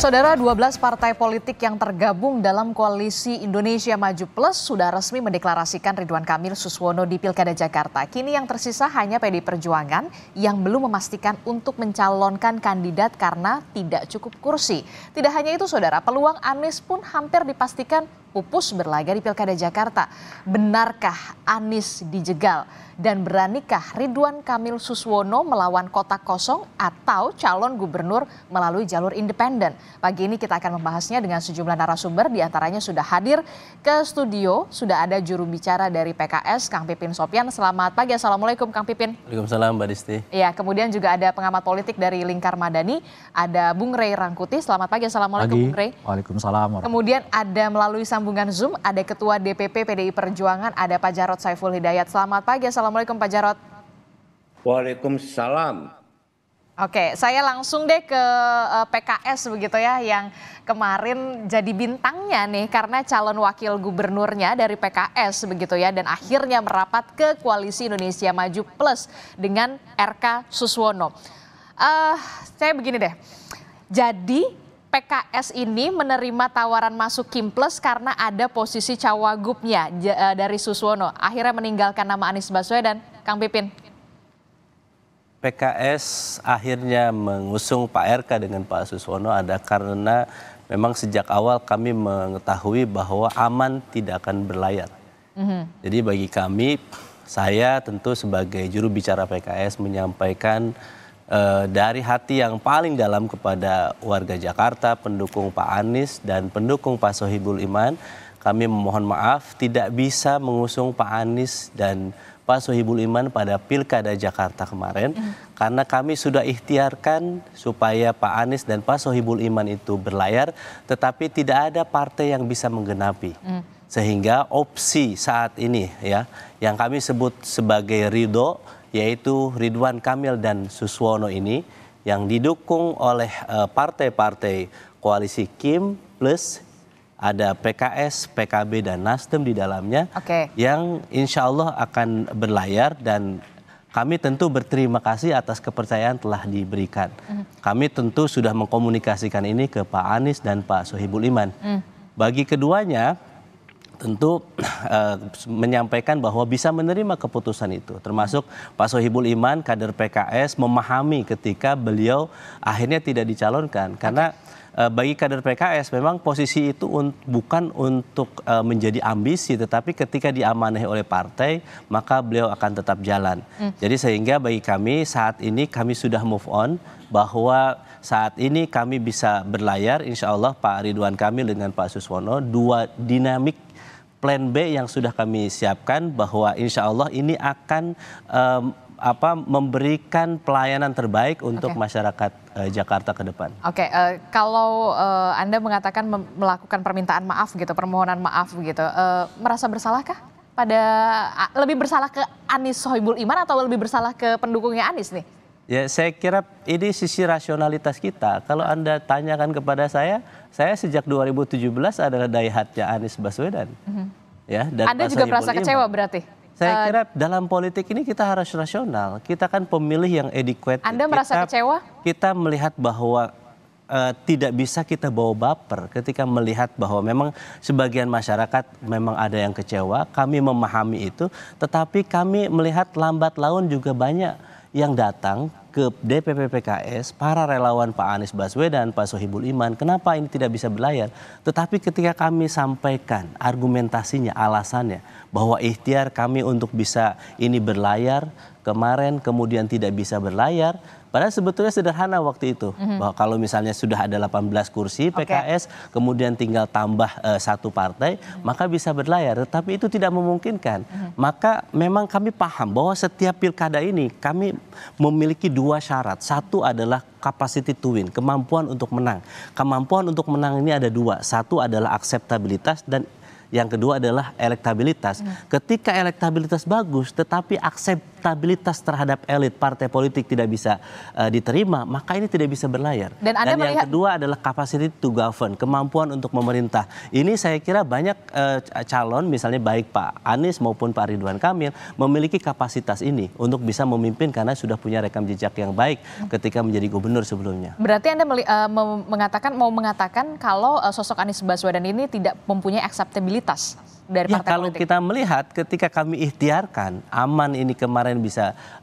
Saudara, 12 partai politik yang tergabung dalam koalisi Indonesia Maju Plus sudah resmi mendeklarasikan Ridwan Kamil Suswono di Pilkada Jakarta. Kini yang tersisa hanya PDI Perjuangan yang belum memastikan untuk mencalonkan kandidat karena tidak cukup kursi. Tidak hanya itu, saudara, peluang Anies pun hampir dipastikan pupus berlaga di Pilkada Jakarta. Benarkah Anies dijegal? Dan beranikah Ridwan Kamil Suswono melawan kotak kosong atau calon gubernur melalui jalur independen? Pagi ini kita akan membahasnya dengan sejumlah narasumber, diantaranya sudah hadir ke studio. Sudah ada juru bicara dari PKS, Kang Pipin Sopyan. Selamat pagi, Assalamualaikum Kang Pipin. Waalaikumsalam Mbak Disti. Ya, kemudian juga ada pengamat politik dari Lingkar Madani, ada Bung Rey Rangkuti. Selamat pagi, Assalamualaikum Bung Rey. Waalaikumsalam. Kemudian ada melalui sambungan Zoom, ada Ketua DPP PDI Perjuangan, ada Pak Jarod Saiful Hidayat. Selamat pagi, Assalamualaikum Pak Jarod. Waalaikumsalam. Oke, saya langsung deh ke PKS begitu ya, yang kemarin jadi bintangnya nih karena calon wakil gubernurnya dari PKS begitu ya, dan akhirnya merapat ke Koalisi Indonesia Maju Plus dengan RK Suswono. Saya begini deh, jadi PKS ini menerima tawaran masuk Kim Plus karena ada posisi cawagupnya dari Suswono. Akhirnya meninggalkan nama Anies Baswedan. Kang Pipin. PKS akhirnya mengusung Pak RK dengan Pak Suswono ada karena memang sejak awal kami mengetahui bahwa aman tidak akan berlayar. Jadi bagi kami, saya tentu sebagai juru bicara PKS menyampaikan dari hati yang paling dalam kepada warga Jakarta, pendukung Pak Anies dan pendukung Pak Sohibul Iman, kami memohon maaf tidak bisa mengusung Pak Anies dan Pak Sohibul Iman pada Pilkada Jakarta kemarin, karena kami sudah ikhtiarkan supaya Pak Anies dan Pak Sohibul Iman itu berlayar, tetapi tidak ada partai yang bisa menggenapi. Sehingga opsi saat ini ya, yang kami sebut sebagai ridho, yaitu Ridwan Kamil dan Suswono ini yang didukung oleh partai-partai koalisi Kim Plus, ada PKS, PKB dan Nasdem di dalamnya, yang insya Allah akan berlayar, dan kami tentu berterima kasih atas kepercayaan telah diberikan. Kami tentu sudah mengkomunikasikan ini ke Pak Anies dan Pak Sohibul Iman. Bagi keduanya tentu menyampaikan bahwa bisa menerima keputusan itu, termasuk Pak Sohibul Iman, kader PKS, memahami ketika beliau akhirnya tidak dicalonkan. Karena bagi kader PKS memang posisi itu bukan untuk menjadi ambisi, tetapi ketika diamanahi oleh partai, maka beliau akan tetap jalan. Jadi sehingga bagi kami saat ini kami sudah move on, bahwa saat ini kami bisa berlayar, insya Allah Pak Ridwan Kamil dengan Pak Suswono, dua dinamik plan B yang sudah kami siapkan, bahwa insya Allah ini akan memberikan pelayanan terbaik untuk masyarakat Jakarta ke depan. Kalau Anda mengatakan melakukan permintaan maaf gitu, permohonan maaf gitu, merasa bersalahkah? Lebih bersalah ke Anies Sohibul Iman atau lebih bersalah ke pendukungnya Anies nih? Ya, saya kira ini sisi rasionalitas kita. Kalau Anda tanyakan kepada saya sejak 2017 adalah daihatnya Anies Baswedan. Ya, dan Anda juga merasa kecewa berarti? Saya kira dalam politik ini kita harus rasional. Kita kan pemilih yang adequate. Anda merasa kecewa? Kita melihat bahwa tidak bisa kita bawa baper ketika melihat bahwa memang sebagian masyarakat memang ada yang kecewa. Kami memahami itu, tetapi kami melihat lambat laun juga banyak yang datang ke DPP PKS, para relawan Pak Anies Baswedan, Pak Sohibul Iman, kenapa ini tidak bisa berlayar? Tetapi ketika kami sampaikan argumentasinya, alasannya, bahwa ikhtiar kami untuk bisa ini berlayar, kemarin kemudian tidak bisa berlayar, padahal sebetulnya sederhana waktu itu. Bahwa kalau misalnya sudah ada 18 kursi PKS, kemudian tinggal tambah satu partai, maka bisa berlayar. Tetapi itu tidak memungkinkan. Maka memang kami paham bahwa setiap pilkada ini kami memiliki dua syarat. Satu adalah capacity to win, kemampuan untuk menang. Kemampuan untuk menang ini ada dua. Satu adalah akseptabilitas dan yang kedua adalah elektabilitas. Ketika elektabilitas bagus tetapi akseptabilitas terhadap elit partai politik tidak bisa diterima, maka ini tidak bisa berlayar. Dan Anda yang kedua adalah capacity to govern, kemampuan untuk memerintah. Ini saya kira banyak calon, misalnya baik Pak Anies maupun Pak Ridwan Kamil, memiliki kapasitas ini untuk bisa memimpin karena sudah punya rekam jejak yang baik ketika menjadi gubernur sebelumnya. Berarti Anda mau mengatakan kalau sosok Anies Baswedan ini tidak mempunyai akseptabilitas dari partai kalau politik? Kita melihat ketika kami ikhtiarkan aman ini kemarin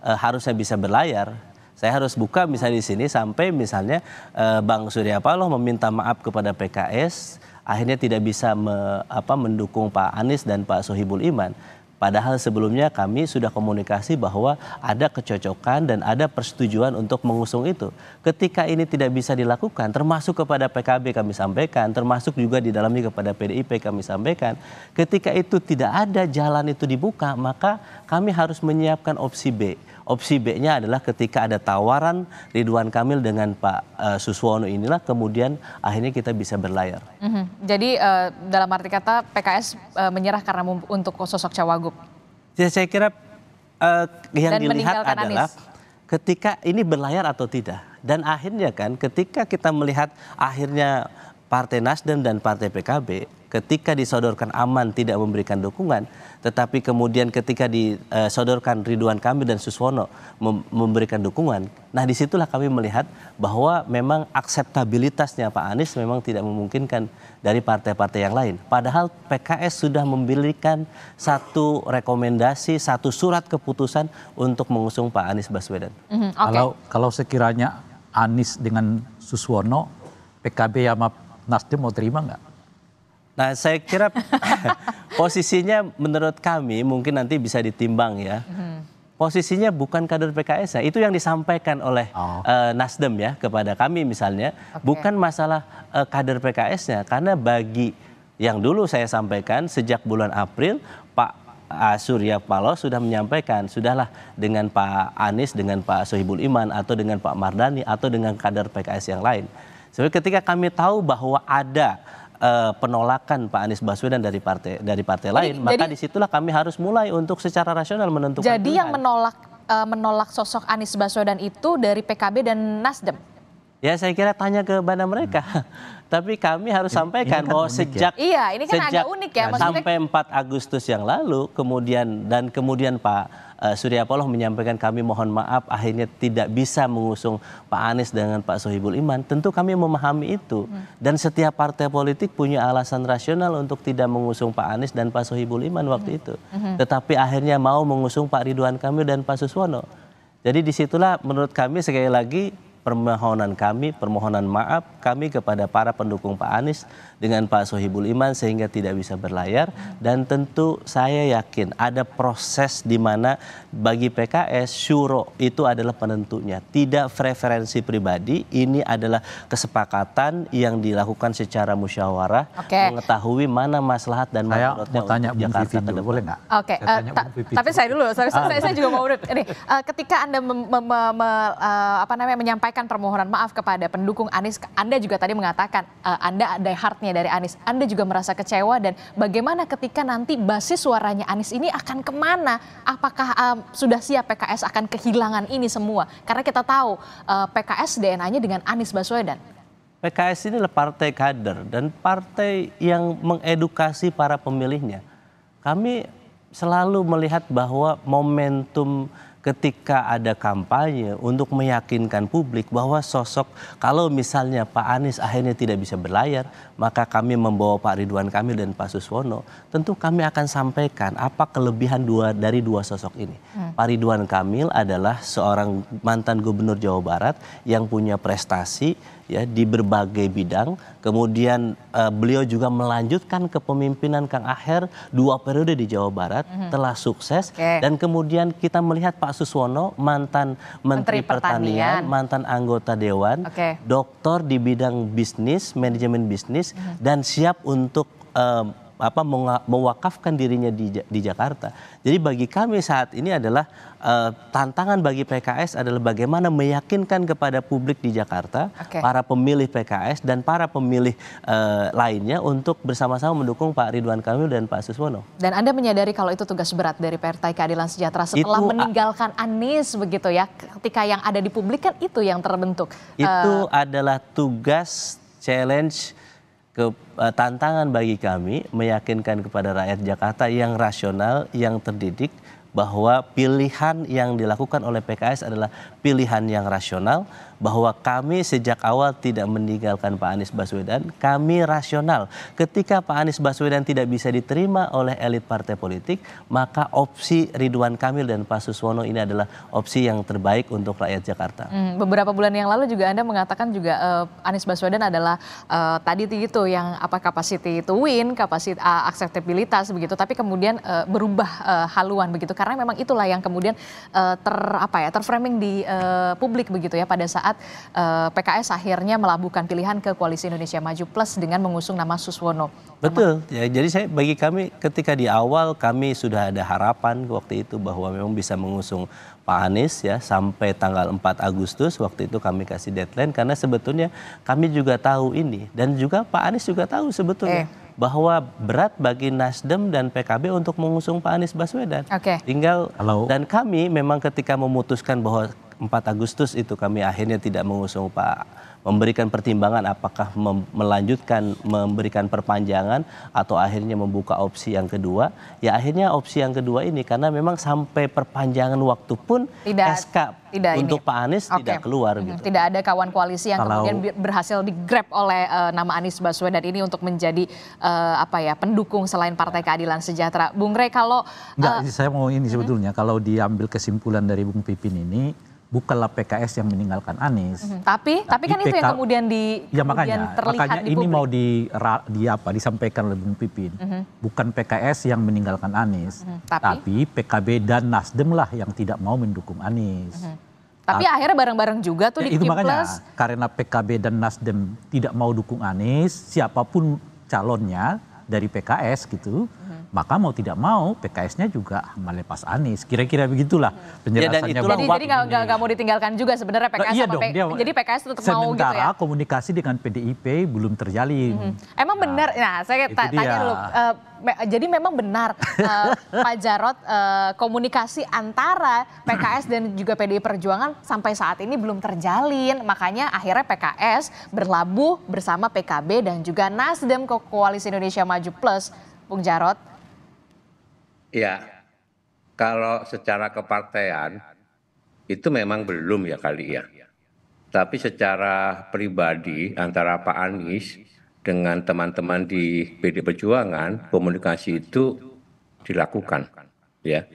harusnya bisa berlayar. Saya harus buka misalnya di sini sampai misalnya Bang Surya Paloh meminta maaf kepada PKS, akhirnya tidak bisa mendukung Pak Anies dan Pak Sohibul Iman. Padahal sebelumnya kami sudah komunikasi bahwa ada kecocokan dan ada persetujuan untuk mengusung itu. Ketika ini tidak bisa dilakukan, termasuk kepada PKB kami sampaikan, termasuk juga di dalamnya kepada PDIP kami sampaikan. Ketika itu tidak ada jalan itu dibuka, maka kami harus menyiapkan opsi B. Opsi B-nya adalah ketika ada tawaran Ridwan Kamil dengan Pak Suswono inilah kemudian akhirnya kita bisa berlayar. Jadi dalam arti kata PKS menyerah karena untuk sosok Cawagup. Ya, saya kira yang Dan dilihat adalah Anies. Ketika ini berlayar atau tidak. Dan akhirnya kan ketika kita melihat akhirnya Partai Nasdem dan Partai PKB ketika disodorkan aman tidak memberikan dukungan, tetapi kemudian ketika disodorkan Ridwan Kamil dan Suswono memberikan dukungan, nah disitulah kami melihat bahwa memang akseptabilitasnya Pak Anies memang tidak memungkinkan dari partai-partai yang lain. Padahal PKS sudah memberikan satu rekomendasi, satu surat keputusan untuk mengusung Pak Anies Baswedan. Kalau sekiranya Anies dengan Suswono, PKB sama Nasdem mau terima nggak? Nah, saya kira posisinya menurut kami mungkin nanti bisa ditimbang ya. Posisinya bukan kader PKS ya. Itu yang disampaikan oleh Nasdem ya kepada kami misalnya. Bukan masalah kader PKS-nya. Karena bagi yang dulu saya sampaikan sejak bulan April, Pak Surya Paloh sudah menyampaikan, sudahlah dengan Pak Anies, dengan Pak Sohibul Iman, atau dengan Pak Mardhani, atau dengan kader PKS yang lain. Sebenarnya ketika kami tahu bahwa ada penolakan Pak Anies Baswedan dari partai lain, maka disitulah kami harus mulai untuk secara rasional menentukan. Jadi yang menolak sosok Anies Baswedan itu dari PKB dan Nasdem? Ya, saya kira tanya ke mana mereka. Tapi kami harus sampaikan kan bahwa sejak ini kan agak unik ya, maksudnya sampai 4 Agustus yang lalu kemudian Pak Surya Paloh menyampaikan kami mohon maaf akhirnya tidak bisa mengusung Pak Anies dengan Pak Sohibul Iman. Tentu kami memahami itu. Dan setiap partai politik punya alasan rasional untuk tidak mengusung Pak Anies dan Pak Sohibul Iman waktu itu. Tetapi akhirnya mau mengusung Pak Ridwan Kamil dan Pak Suswono. Jadi disitulah menurut kami sekali lagi permohonan maaf kami kepada para pendukung Pak Anies dengan Pak Sohibul Iman sehingga tidak bisa berlayar. Dan tentu saya yakin ada proses di mana bagi PKS syuro itu adalah penentunya, tidak preferensi pribadi. Ini adalah kesepakatan yang dilakukan secara musyawarah, mengetahui mana maslahat dan mudaratnya untuk Jakarta ke depan. Boleh nggak? Tapi saya dulu, saya juga mau ini. Ketika Anda menyampaikan permohonan maaf kepada pendukung Anies, Anda juga tadi mengatakan Anda ada heartnya dari Anies. Anda juga merasa kecewa, dan bagaimana ketika nanti basis suaranya Anies ini akan kemana? Apakah sudah siap PKS akan kehilangan ini semua? Karena kita tahu PKS DNA-nya dengan Anies Baswedan. PKS ini adalah partai kader dan partai yang mengedukasi para pemilihnya. Kami selalu melihat bahwa momentum ketika ada kampanye untuk meyakinkan publik bahwa sosok, kalau misalnya Pak Anies akhirnya tidak bisa berlayar, maka kami membawa Pak Ridwan Kamil dan Pak Suswono, tentu kami akan sampaikan apa kelebihan dari dua sosok ini. Pak Ridwan Kamil adalah seorang mantan gubernur Jawa Barat yang punya prestasi ya di berbagai bidang. Kemudian beliau juga melanjutkan kepemimpinan Kang Aher 2 periode di Jawa Barat, telah sukses. Dan kemudian kita melihat Pak Suswono, mantan Menteri Pertanian, mantan anggota Dewan, doktor di bidang bisnis, manajemen bisnis, dan siap untuk mewakafkan dirinya di Jakarta. Jadi bagi kami saat ini adalah tantangan bagi PKS adalah bagaimana meyakinkan kepada publik di Jakarta, para pemilih PKS dan para pemilih lainnya untuk bersama-sama mendukung Pak Ridwan Kamil dan Pak Suswono. Dan Anda menyadari kalau itu tugas berat dari Partai Keadilan Sejahtera setelah meninggalkan Anies begitu ya, ketika yang ada di publik kan itu yang terbentuk. Itu adalah tugas, challenge, tantangan bagi kami meyakinkan kepada rakyat Jakarta yang rasional, yang terdidik, bahwa pilihan yang dilakukan oleh PKS adalah pilihan yang rasional, bahwa kami sejak awal tidak meninggalkan Pak Anies Baswedan, kami rasional. Ketika Pak Anies Baswedan tidak bisa diterima oleh elit partai politik, maka opsi Ridwan Kamil dan Pak Suswono ini adalah opsi yang terbaik untuk rakyat Jakarta. Beberapa bulan yang lalu juga Anda mengatakan juga Anies Baswedan adalah tadi itu yang capacity to win, kapasitas akseptabilitas begitu, tapi kemudian berubah haluan begitu karena memang itulah yang kemudian terframing di publik begitu ya pada saat PKS akhirnya melabuhkan pilihan ke Koalisi Indonesia Maju Plus dengan mengusung nama Suswono. Betul, ya, jadi bagi kami ketika di awal kami sudah ada harapan waktu itu bahwa memang bisa mengusung Pak Anies ya sampai tanggal 4 Agustus, waktu itu kami kasih deadline karena sebetulnya kami juga tahu ini dan juga Pak Anies juga tahu sebetulnya bahwa berat bagi Nasdem dan PKB untuk mengusung Pak Anies Baswedan. Tinggal dan kami memang ketika memutuskan bahwa 4 Agustus itu kami akhirnya tidak mengusung memberikan pertimbangan apakah melanjutkan memberikan perpanjangan atau akhirnya membuka opsi yang kedua. Ya akhirnya opsi yang kedua ini karena memang sampai perpanjangan waktu pun SK untuk Pak Anies tidak keluar gitu. Tidak ada kawan koalisi yang kemudian berhasil digrab oleh nama Anies Baswedan ini untuk menjadi pendukung selain Partai Keadilan Sejahtera. Bung Rey kalau saya mau ini sebetulnya kalau diambil kesimpulan dari Bung Pipin ini bukanlah PKS yang meninggalkan Anies. Tapi kan itu yang kemudian terlihat di publik. Ini mau disampaikan oleh Bung Pipin. Bukan PKS yang meninggalkan Anies, tapi PKB dan Nasdem lah yang tidak mau mendukung Anies. Tapi akhirnya bareng-bareng juga tuh di itu Kim makanya, Plus. karena PKB dan Nasdem tidak mau dukung Anies, siapapun calonnya dari PKS gitu, maka mau tidak mau PKS-nya juga melepas Anies. Kira-kira begitulah penjelasannya. Jadi nggak mau ditinggalkan juga sebenarnya PKS jadi PKS tetap mau gitu ya. Sementara komunikasi dengan PDIP belum terjalin. Emang benar, saya tanya dulu. Jadi memang benar Pak Jarod komunikasi antara PKS dan juga PDI Perjuangan sampai saat ini belum terjalin. Makanya akhirnya PKS berlabuh bersama PKB dan juga Nasdem ke Koalisi Indonesia Maju Plus. Bung Jarod. Ya, kalau secara kepartean itu memang belum ya kali ya. Tapi secara pribadi antara Pak Anies dengan teman-teman di PD Perjuangan komunikasi itu dilakukan ya.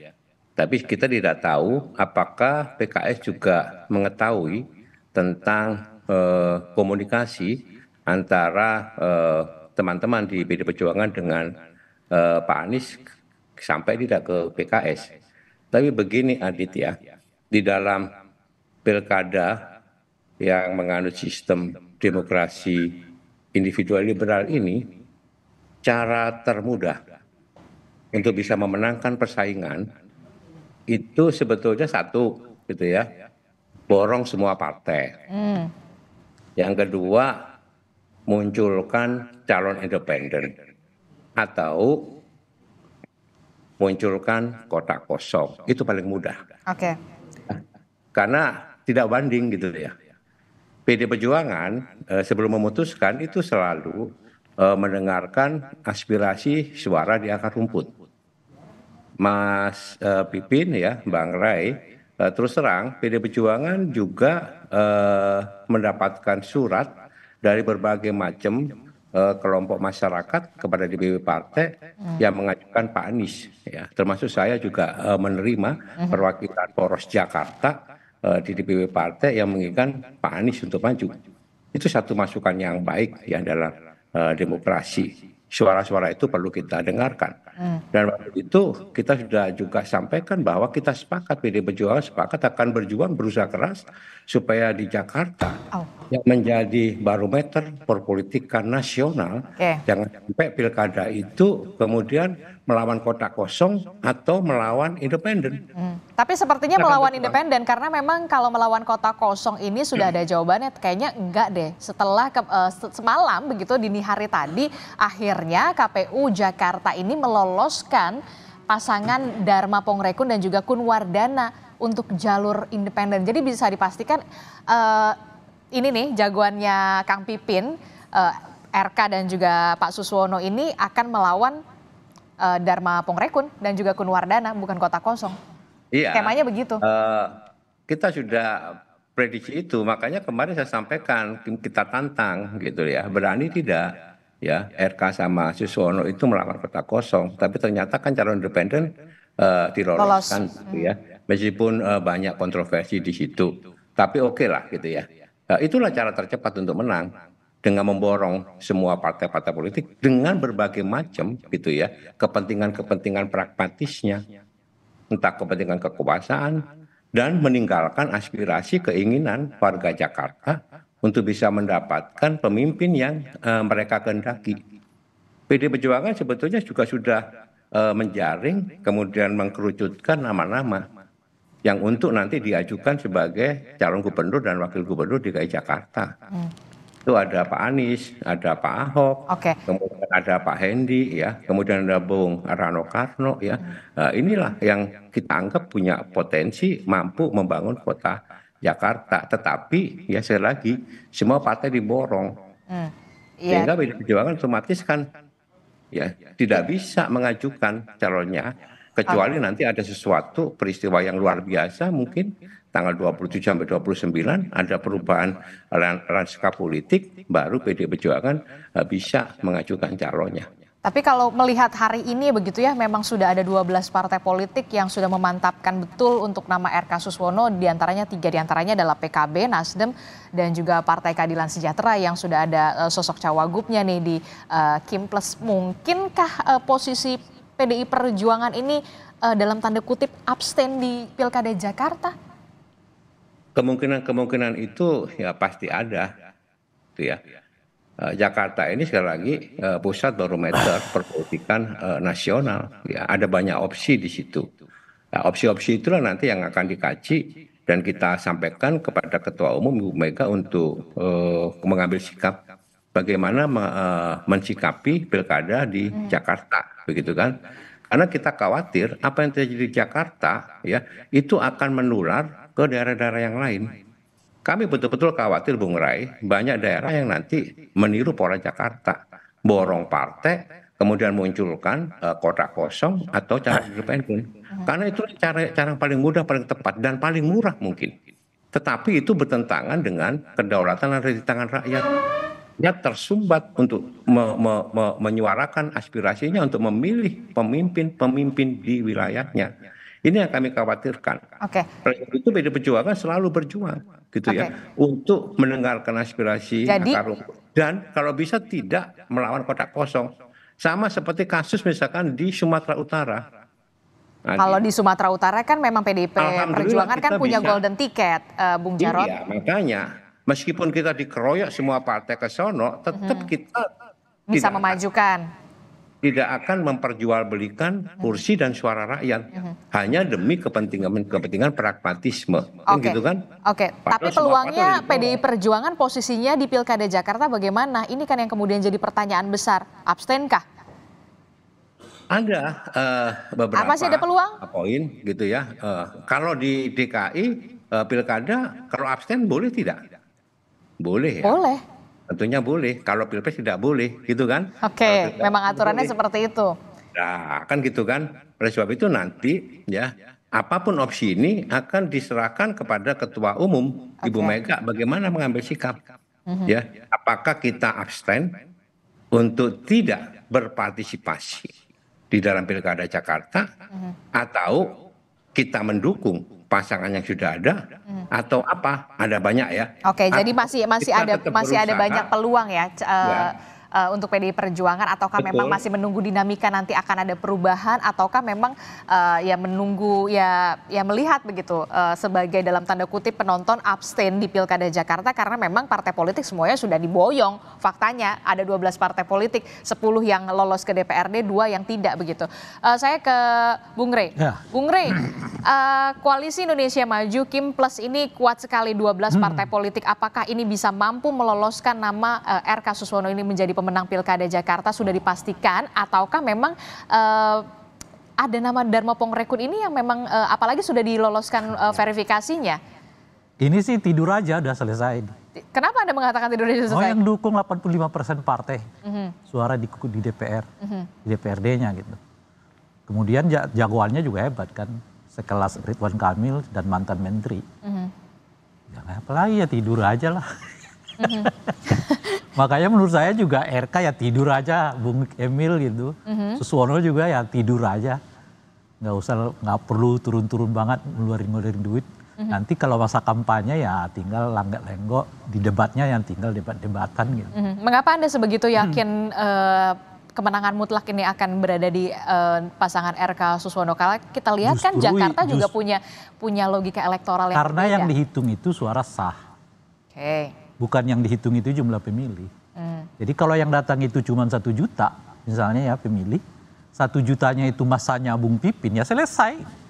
Tapi kita tidak tahu apakah PKS juga mengetahui tentang komunikasi antara teman-teman di PD Perjuangan dengan Pak Anies sampai tidak ke PKS. Tapi begini Adit ya, di dalam pilkada yang menganut sistem demokrasi individual liberal ini, cara termudah untuk bisa memenangkan persaingan itu sebetulnya satu gitu ya, borong semua partai. Yang kedua, munculkan calon independen atau munculkan kotak kosong, itu paling mudah. Karena tidak banding gitu ya. PD Perjuangan sebelum memutuskan itu selalu mendengarkan aspirasi suara di akar rumput. Mas Pipin ya, Bang Ray, terus terang PD Perjuangan juga mendapatkan surat dari berbagai macam kelompok masyarakat kepada DPW partai yang mengajukan Pak Anies ya, termasuk saya juga menerima perwakilan poros Jakarta di DPW partai yang menginginkan Pak Anies untuk maju. Itu satu masukan yang baik ya dalam demokrasi suara-suara itu perlu kita dengarkan. Dan waktu itu kita sudah juga sampaikan bahwa kita sepakat, PDI Perjuangan sepakat akan berjuang berusaha keras supaya di Jakarta yang menjadi barometer perpolitikan nasional, jangan sampai pilkada itu kemudian melawan kotak kosong atau melawan independen. Tapi sepertinya melawan independen, karena memang kalau melawan kotak kosong ini sudah ada jawabannya. Kayaknya enggak deh. Setelah semalam begitu dini hari tadi, akhirnya KPU Jakarta ini meloloskan pasangan Dharma Pongrekun dan juga Kun Wardana untuk jalur independen. Jadi bisa dipastikan ini nih jagoannya Kang Pipin, RK dan juga Pak Suswono ini akan melawan Dharma Pongrekun dan juga Kun Wardana, bukan kotak kosong. Iya. Skemanya begitu. Kita sudah prediksi itu, makanya kemarin saya sampaikan kita tantang gitu ya, berani tidak ya RK sama Suswono itu melawan kotak kosong, tapi ternyata kan calon independen diloloskan gitu ya, meskipun banyak kontroversi di situ, tapi oke lah gitu ya. Itulah cara tercepat untuk menang, dengan memborong semua partai-partai politik dengan berbagai macam gitu ya kepentingan-kepentingan pragmatisnya, entah kepentingan kekuasaan, dan meninggalkan aspirasi keinginan warga Jakarta untuk bisa mendapatkan pemimpin yang mereka kehendaki. PDI Perjuangan sebetulnya juga sudah menjaring kemudian mengkerucutkan nama-nama yang untuk nanti diajukan sebagai calon gubernur dan wakil gubernur DKI Jakarta. Itu ada Pak Anies, ada Pak Ahok, kemudian ada Pak Hendi, ya, kemudian ada Bung Rano Karno, ya. Inilah yang kita anggap punya potensi mampu membangun kota Jakarta. Tetapi ya sekali lagi semua partai diborong, sehingga PDI Perjuangan otomatis kan ya tidak bisa mengajukan calonnya kecuali nanti ada sesuatu peristiwa yang luar biasa, mungkin tanggal 27 sampai 29 ada perubahan lanskap politik, baru PDI Perjuangan bisa mengajukan calonnya. Tapi kalau melihat hari ini begitu ya, memang sudah ada 12 partai politik yang sudah memantapkan betul untuk nama RK Suswono, diantaranya 3 diantaranya adalah PKB, Nasdem, dan juga Partai Keadilan Sejahtera yang sudah ada sosok cawagupnya nih di Kimples. Mungkinkah posisi PDI Perjuangan ini dalam tanda kutip abstain di Pilkada Jakarta? Kemungkinan itu ya pasti ada, gitu ya. Jakarta ini sekali lagi pusat barometer perpolitikan nasional. Ya, ada banyak opsi di situ. Nah, opsi-opsi itulah nanti yang akan dikaji dan kita sampaikan kepada Ketua Umum Ibu Mega untuk mengambil sikap bagaimana mensikapi pilkada di Jakarta, begitu kan? Karena kita khawatir apa yang terjadi di Jakarta ya itu akan menular ke daerah-daerah yang lain. Kami betul-betul khawatir, Bung Rai, banyak daerah yang nanti meniru pola Jakarta, borong partai, kemudian munculkan kotak kosong atau cara independen. Karena itu cara yang paling mudah, paling tepat, dan paling murah mungkin. Tetapi itu bertentangan dengan kedaulatan yang ada di tangan rakyat. Dia tersumbat untuk menyuarakan aspirasinya untuk memilih pemimpin-pemimpin di wilayahnya. Ini yang kami khawatirkan. Oleh itu PDI Perjuangan selalu berjuang, gitu ya, untuk mendengarkan aspirasi akar rumput dan kalau bisa tidak melawan kotak kosong. Sama seperti kasus misalkan di Sumatera Utara. Kalau di Sumatera Utara kan memang PDI Perjuangan kan punya golden ticket, Bung Jarod. Iya, makanya meskipun kita dikeroyok semua partai ke sono, tetap kita bisa memajukan. Tidak akan memperjualbelikan kursi dan suara rakyat hanya demi kepentingan pragmatisme, gitu kan? Tapi peluangnya PDI Perjuangan posisinya di Pilkada Jakarta bagaimana? Ini kan yang kemudian jadi pertanyaan besar. Abstainkah? Ada beberapa masih ada peluang? Poin gitu ya. Kalau di DKI Pilkada, kalau abstain boleh tidak? Boleh ya? Boleh. Tentunya boleh, kalau Pilpres tidak boleh, gitu kan? Memang aturannya seperti itu. Nah, kan gitu kan. Oleh sebab itu nanti ya, apapun opsi ini akan diserahkan kepada Ketua Umum Ibu Mega bagaimana mengambil sikap. Ya, apakah kita abstain untuk tidak berpartisipasi di dalam Pilkada Jakarta atau kita mendukung pasangan yang sudah ada atau apa? Ada banyak ya. Jadi masih ada banyak peluang ya, untuk PDI Perjuangan, ataukah memang Betul. masih menunggu dinamika nanti akan ada perubahan, ataukah memang ya menunggu ya melihat begitu sebagai dalam tanda kutip penonton abstain di Pilkada Jakarta karena memang partai politik semuanya sudah diboyong. Faktanya ada 12 partai politik, 10 yang lolos ke DPRD, 2 yang tidak begitu. Saya ke Bung Rey. Ya. Bung Rey, Koalisi Indonesia Maju Kim Plus ini kuat sekali 12 partai politik. Apakah ini bisa mampu meloloskan nama RK Suswono ini menjadi pemenang Pilkada Jakarta sudah dipastikan, ataukah memang ada nama Dharma Pongrekun ini yang memang apalagi sudah diloloskan verifikasinya? Ini sih tidur aja udah selesai. Kenapa Anda mengatakan tidur aja Oh, selesai? yang dukung 85% partai suara di DPR, di DPRD-nya gitu. Kemudian jagoannya juga hebat kan, sekelas Ridwan Kamil dan mantan menteri. Ya, apalagi ya tidur aja lah. Makanya menurut saya juga RK ya tidur aja, Bung Emil gitu. Suswono juga ya tidur aja, nggak perlu turun-turun banget ngeluarin duit. Nanti kalau masa kampanye ya tinggal langgak-lenggok, di debatnya yang tinggal debat-debatan gitu. Mengapa Anda sebegitu yakin kemenangan mutlak ini akan berada di pasangan RK Suswono? Kalau kita lihat kan Jakarta juga punya logika elektoral yang karena berbeda. yang dihitung itu suara sah, bukan yang dihitung itu jumlah pemilih. Jadi kalau yang datang itu cuma 1 juta, misalnya ya pemilih, 1 jutanya itu masanya Bung Pipin, ya selesai.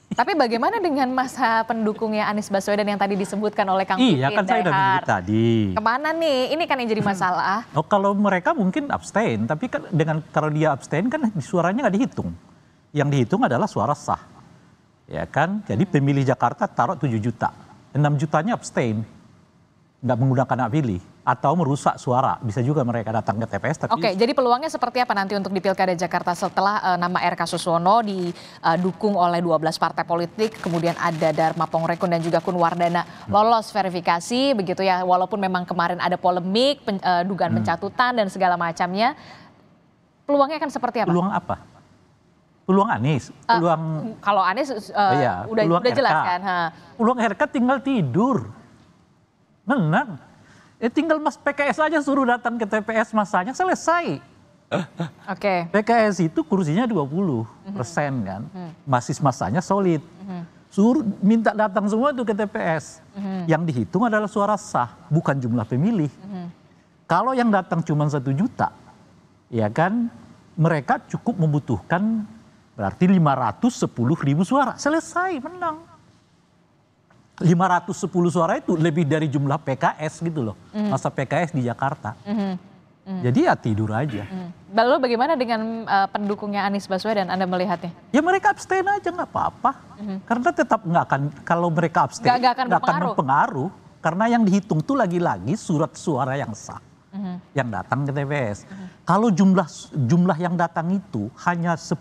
Tapi bagaimana dengan masa pendukungnya Anies Baswedan yang tadi disebutkan oleh Kang Pipin? Iya kan saya udah bilang tadi. Kemana nih? Ini kan yang jadi masalah. Oh, kalau mereka mungkin abstain, tapi kan kalau dia abstain kan suaranya nggak dihitung. Yang dihitung adalah suara sah. Ya kan? Jadi pemilih Jakarta taruh 7 juta. 6 jutanya abstain. Nggak menggunakan hak pilih. Atau merusak suara. Bisa juga mereka datang ke TPS. Tapi Oke, jadi peluangnya seperti apa nanti untuk di Pilkada Jakarta setelah nama RK Suswono didukung oleh 12 partai politik, kemudian ada Dharma Pongrekun dan juga Kun Wardana lolos verifikasi begitu ya, walaupun memang kemarin ada polemik, dugaan pencatutan dan segala macamnya. Peluangnya akan seperti apa? peluang apa? Peluang Anies? Peluang kalau Anies iya, peluang udah RK. jelas kan? Peluang RK tinggal tidur. Menang. Tinggal Mas PKS aja suruh datang ke TPS masanya selesai. Oke. PKS itu kursinya 20% kan. Masanya solid. Suruh minta datang semua itu ke TPS. Yang dihitung adalah suara sah, bukan jumlah pemilih. Kalau yang datang cuma 1 juta, ya kan mereka cukup membutuhkan berarti 510.000 suara. Selesai, menang. 510 suara itu lebih dari jumlah PKS gitu loh. Masa PKS di Jakarta. Jadi ya tidur aja. Lalu bagaimana dengan pendukungnya Anies Baswedan, Anda melihatnya? Ya mereka abstain aja nggak apa-apa. Karena tetap nggak akan, kalau mereka abstain Nggak akan berpengaruh. Karena yang dihitung tuh lagi-lagi surat suara yang sah. Yang datang ke TPS. Kalau jumlah yang datang itu hanya 10%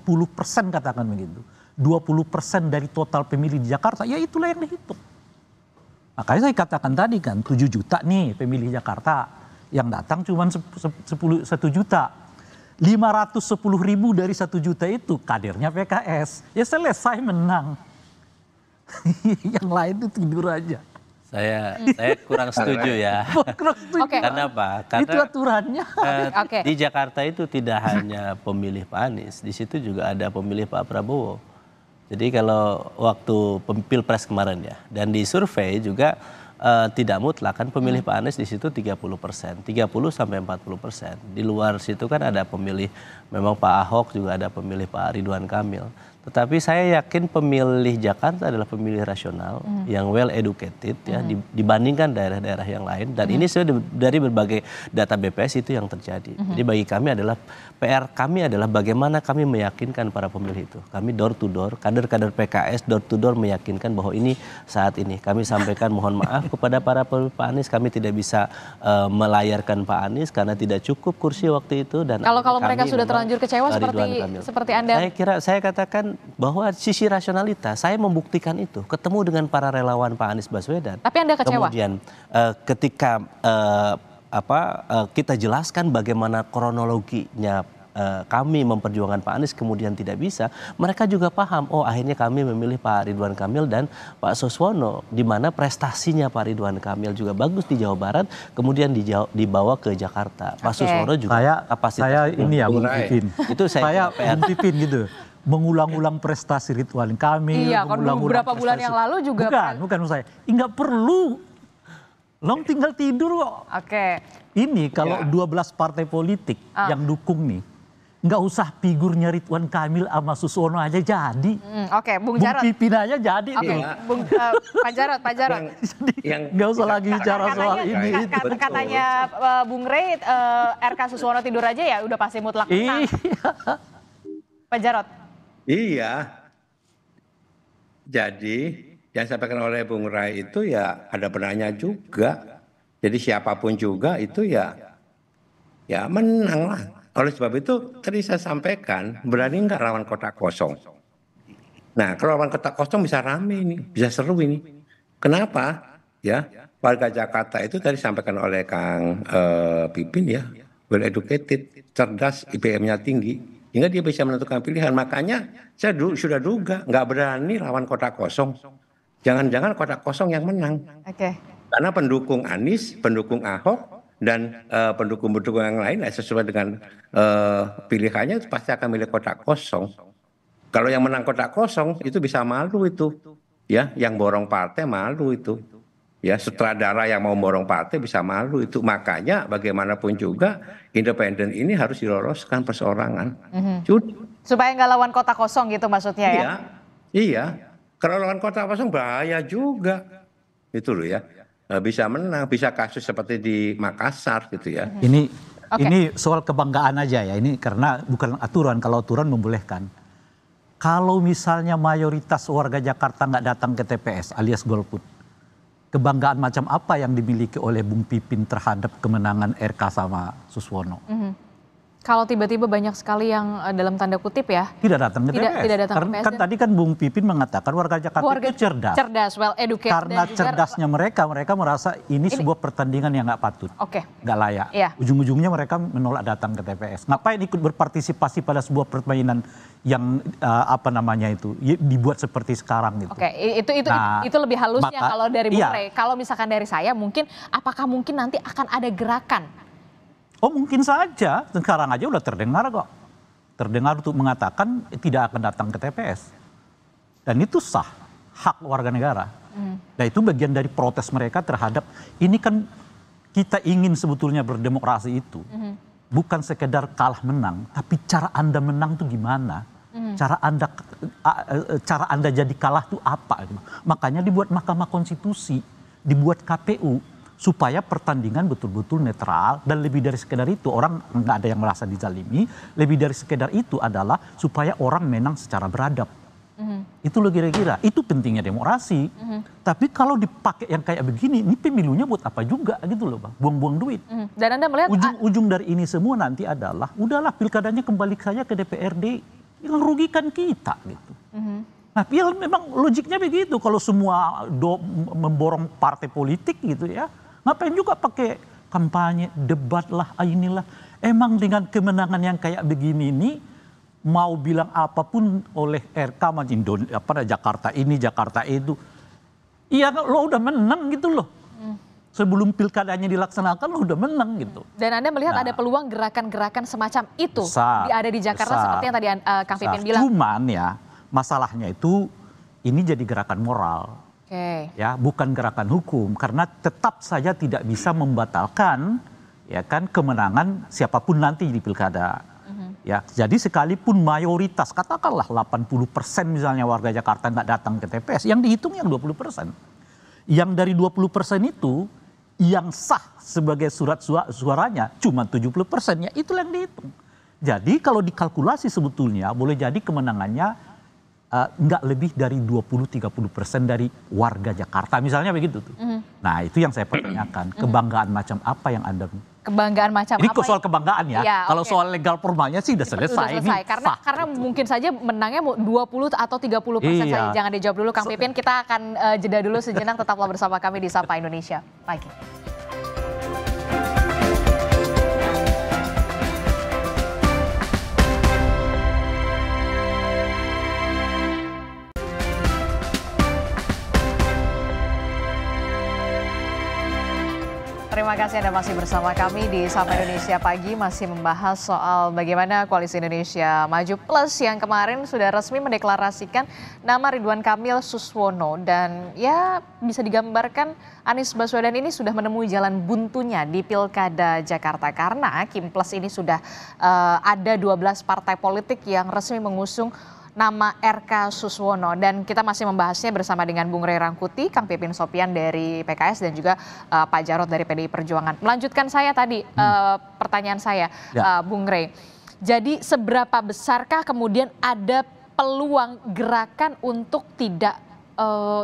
katakan begitu. 20% dari total pemilih di Jakarta, ya itulah yang dihitung. Makanya saya katakan tadi kan 7 juta nih pemilih Jakarta, yang datang cuma 1 juta. 510.000 dari 1 juta itu kadernya PKS. Ya selesai, menang. Yang lain itu tidur aja. Saya kurang setuju ya. Oke. Karena apa? Itu Karena aturannya. Oke. di Jakarta itu tidak hanya pemilih Pak Anies, di situ juga ada pemilih Pak Prabowo. Jadi kalau waktu Pilpres kemarin ya, dan di survei juga tidak mutlak kan pemilih Pak Anies di situ 30%, 30 sampai 40%. Di luar situ kan ada pemilih, memang Pak Ahok, juga ada pemilih Pak Ridwan Kamil. Tetapi saya yakin pemilih Jakarta adalah pemilih rasional yang well educated ya dibandingkan daerah-daerah yang lain, dan ini sudah dari berbagai data BPS itu yang terjadi. Jadi bagi kami adalah PR kami adalah bagaimana kami meyakinkan para pemilih itu. Kami door to door, kader-kader PKS door to door meyakinkan bahwa ini saat ini kami sampaikan mohon maaf kepada para pemilih Pak Anies, kami tidak bisa melayarkan Pak Anies karena tidak cukup kursi waktu itu, dan Kalau mereka sudah terlanjur kecewa seperti Anda. Saya katakan bahwa sisi rasionalitas, saya membuktikan itu, ketemu dengan para relawan Pak Anies Baswedan. Tapi Anda kecewa? Kemudian ketika kita jelaskan bagaimana kronologinya kami memperjuangkan Pak Anies kemudian tidak bisa, mereka juga paham, oh akhirnya kami memilih Pak Ridwan Kamil dan Pak Suswono, di mana prestasinya Pak Ridwan Kamil juga bagus di Jawa Barat, kemudian dibawa ke Jakarta. Pak Suswono juga saya ini ya Bung Pipin. Itu saya Bung Pipin gitu. Mengulang-ulang prestasi Ridwan Kamil. Iya, kan beberapa bulan yang lalu juga. Bukan saya. Enggak perlu. Long tinggal tidur kok. Oke. Ini kalau 12 partai politik yang dukung nih, nggak usah figurnya Ridwan Kamil sama Suswono aja jadi. Oke, Bung Jarod. Bung Pipin aja jadi. Oke, Pak Jarod. Nggak usah lagi bicara soal ini. Katanya Bung Rey, RK Suswono tidur aja ya udah pasti mutlak menang. Pak Jarod. Iya. Jadi yang disampaikan oleh Bung Rai itu ya ada benarnya juga. Jadi siapapun juga itu ya menang lah. Oleh sebab itu tadi saya sampaikan, berani nggak lawan kotak kosong? Nah kalau lawan kotak kosong bisa rame ini, bisa seru ini. Kenapa? Ya warga Jakarta itu tadi disampaikan oleh Kang Pipin ya, well educated, cerdas, IPM-nya tinggi, hingga dia bisa menentukan pilihan. Makanya saya sudah duga nggak berani lawan kotak kosong. Jangan-jangan kotak kosong yang menang. Oke. Karena pendukung Anies, pendukung Ahok, dan pendukung-pendukung yang lain sesuai dengan pilihannya pasti akan milih kotak kosong. Kalau yang menang kotak kosong itu bisa malu itu, ya, yang borong partai malu itu, ya, sutradara yang mau borong partai bisa malu itu. Makanya bagaimanapun juga independen ini harus diloloskan perseorangan. Supaya nggak lawan kotak kosong gitu maksudnya ya? Iya. Kalau lawan kotak kosong bahaya juga, itu loh ya. Bisa menang, bisa kasus seperti di Makassar gitu ya. Ini soal kebanggaan aja ya. Ini karena bukan aturan. Kalau aturan membolehkan. Kalau misalnya mayoritas warga Jakarta nggak datang ke TPS alias golput, kebanggaan macam apa yang dimiliki oleh Bung Pipin terhadap kemenangan RK sama Suswono? Kalau tiba-tiba banyak sekali yang dalam tanda kutip ya tidak datang ke TPS. Tidak datang ke TPS. Kan tadi kan Bung Pipin mengatakan warga Jakarta itu cerdas. Cerdas, well educated. Karena cerdasnya mereka merasa ini sebuah pertandingan yang nggak patut, nggak layak. Iya. Ujung-ujungnya mereka menolak datang ke TPS. Ngapain ikut berpartisipasi pada sebuah permainan yang dibuat seperti sekarang gitu. Oke, itu lebih halusnya kalau dari Bung Rey. Kalau misalkan dari saya apakah mungkin nanti akan ada gerakan? Oh mungkin saja, sekarang aja udah terdengar kok. Terdengar untuk mengatakan tidak akan datang ke TPS. Dan itu sah, hak warga negara. Dan itu bagian dari protes mereka terhadap, ini kan kita ingin sebetulnya berdemokrasi itu. Bukan sekedar kalah menang, tapi cara Anda menang itu gimana? Cara Anda jadi kalah itu apa? Makanya dibuat Mahkamah Konstitusi, dibuat KPU, supaya pertandingan betul-betul netral, dan lebih dari sekedar itu orang nggak ada yang merasa dizalimi, lebih dari sekedar itu adalah supaya orang menang secara beradab. Itu loh kira-kira, itu pentingnya demokrasi. Tapi kalau dipakai yang kayak begini, ini pemilunya buat apa juga gitu loh Bang, buang-buang duit. Dan Anda melihat ujung dari ini semua nanti adalah, udahlah pilkadanya kembali saja ke DPRD, yang rugikan kita gitu. Nah, ya memang logiknya begitu, kalau semua memborong partai politik gitu ya, ngapain juga pakai kampanye, debat lah, inilah. Emang dengan kemenangan yang kayak begini ini, mau bilang apapun oleh RK Jakarta ini, Jakarta itu, iya lo udah menang gitu loh. Sebelum pilkadanya dilaksanakan lo udah menang gitu. Dan Anda melihat ada peluang gerakan-gerakan semacam itu ada di Jakarta seperti yang tadi Kang Pipin bilang. Cuman ya masalahnya itu ini jadi gerakan moral. Ya, bukan gerakan hukum, karena tetap saja tidak bisa membatalkan ya kan kemenangan siapapun nanti di pilkada. Ya, jadi sekalipun mayoritas katakanlah 80% misalnya warga Jakarta nggak datang ke TPS, yang dihitung yang 20%. Yang dari 20% itu yang sah sebagai surat suaranya cuma 70%, ya itulah yang dihitung. Jadi kalau dikalkulasi sebetulnya boleh jadi kemenangannya nggak lebih dari 20-30% dari warga Jakarta misalnya begitu tuh. Nah itu yang saya pertanyakan, kebanggaan macam apa yang Anda? Kebanggaan macam ini apa? Ini soal kebanggaan ya. Kalau soal legal formalnya sih udah selesai. Karena mungkin saja menangnya 20 atau 30% saja. Jangan dijawab dulu Kang Pipin, kita akan jeda dulu sejenak, tetaplah bersama kami di Sapa Indonesia Pagi. Terima kasih Anda masih bersama kami di Sapa Indonesia Pagi, masih membahas soal bagaimana Koalisi Indonesia Maju Plus yang kemarin sudah resmi mendeklarasikan nama Ridwan Kamil Suswono. Dan ya bisa digambarkan Anies Baswedan ini sudah menemui jalan buntunya di Pilkada Jakarta. Karena Kim Plus ini sudah ada 12 partai politik yang resmi mengusung nama RK Suswono, dan kita masih membahasnya bersama dengan Bung Rey Rangkuti, Kang Pipin Sopian dari PKS dan juga Pak Jarod dari PDI Perjuangan. Melanjutkan saya tadi pertanyaan saya, Bung Rey. Jadi seberapa besarkah kemudian ada peluang gerakan untuk tidak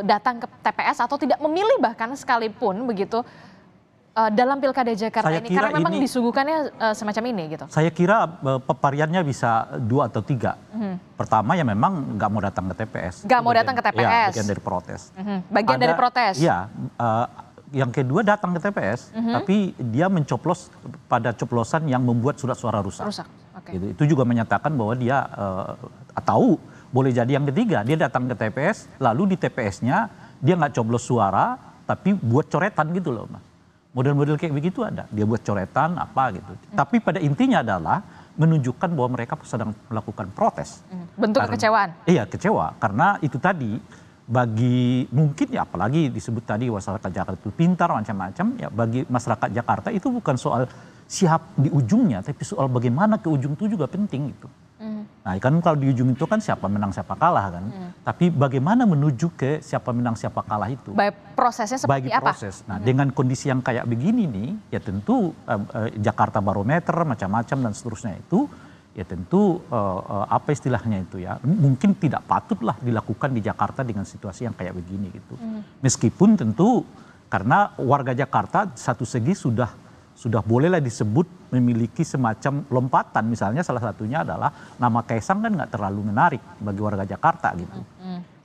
datang ke TPS atau tidak memilih bahkan sekalipun begitu dalam Pilkada Jakarta ini, karena memang disuguhkannya semacam ini gitu. Saya kira pepariannya bisa 2 atau 3. Pertama ya memang nggak mau datang ke TPS. Nggak mau datang ke TPS. Ya, bagian dari protes. Bagian dari protes. Iya. Yang kedua datang ke TPS, tapi dia mencoblos pada coblosan yang membuat surat suara rusak. Okay. Gitu. Itu juga menyatakan bahwa dia tahu boleh jadi yang ketiga, dia datang ke TPS, lalu di TPS-nya dia nggak coblos suara, tapi buat coretan gitu loh, Mas. Model-model kayak begitu ada, dia buat coretan apa gitu. Tapi pada intinya adalah menunjukkan bahwa mereka sedang melakukan protes. Bentuk kekecewaan. Iya, kecewa karena itu tadi bagi mungkin ya apalagi disebut tadi masyarakat Jakarta itu pintar macam-macam, ya bagi masyarakat Jakarta itu bukan soal siap di ujungnya, tapi soal bagaimana ke ujung itu juga penting gitu. Nah kan kalau di ujung itu kan siapa menang siapa kalah kan, tapi bagaimana menuju ke siapa menang siapa kalah itu. Baik prosesnya seperti apa? Proses. Nah dengan kondisi yang kayak begini nih, ya tentu Jakarta Barometer macam-macam dan seterusnya itu, ya tentu apa istilahnya itu ya, mungkin tidak patutlah dilakukan di Jakarta dengan situasi yang kayak begini gitu. Meskipun tentu karena warga Jakarta satu segi sudah bolehlah disebut memiliki semacam lompatan, misalnya salah satunya adalah nama Kaisang kan nggak terlalu menarik bagi warga Jakarta gitu.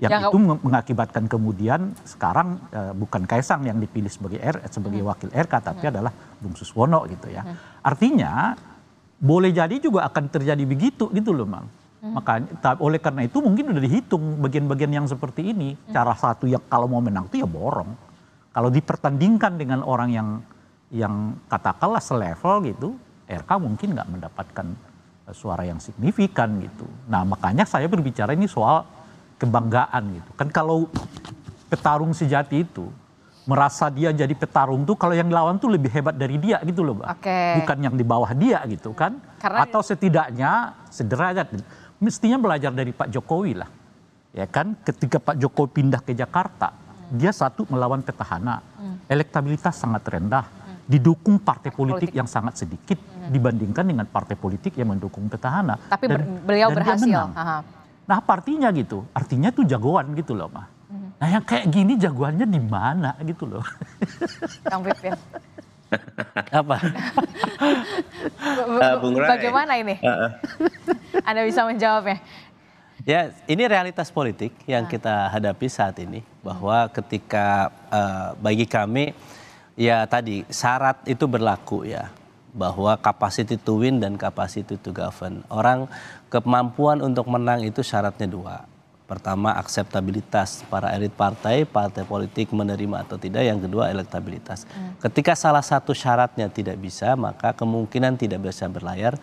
Yang itu mengakibatkan kemudian sekarang bukan Kaisang yang dipilih sebagai wakil RK, tapi adalah Bung Suswono gitu ya. Artinya boleh jadi juga akan terjadi begitu gitu loh, Mang. Makanya oleh karena itu mungkin udah dihitung bagian-bagian yang seperti ini. Cara satu yang kalau mau menang itu ya borong. Kalau dipertandingkan dengan orang yang katakanlah selevel gitu, RK mungkin nggak mendapatkan suara yang signifikan gitu. Nah makanya saya berbicara ini soal kebanggaan gitu. Kan kalau petarung sejati itu merasa dia jadi petarung tuh kalau yang lawan tuh lebih hebat dari dia gitu loh, Mbak. Bukan yang di bawah dia gitu kan. Atau setidaknya sederajat. Mestinya belajar dari Pak Jokowi lah. Ya kan ketika Pak Jokowi pindah ke Jakarta, dia satu melawan petahana. Elektabilitas sangat rendah. Didukung partai politik yang sangat sedikit dibandingkan dengan partai politik yang mendukung petahana. Tapi beliau berhasil. Nah, artinya gitu. Artinya itu jagoan gitu loh, Mah. Nah, yang kayak gini jagoannya di mana gitu loh. Kang Pipin. Apa? Bung Ray. Bagaimana ini? Anda bisa menjawabnya. Ya, ini realitas politik yang kita hadapi saat ini. Bahwa ketika bagi kami, ya tadi syarat itu berlaku ya, bahwa capacity to win dan capacity to govern. Orang kemampuan untuk menang itu syaratnya 2. Pertama akseptabilitas para elit partai politik menerima atau tidak. Yang kedua elektabilitas. Ketika salah satu syaratnya tidak bisa, maka kemungkinan tidak bisa berlayar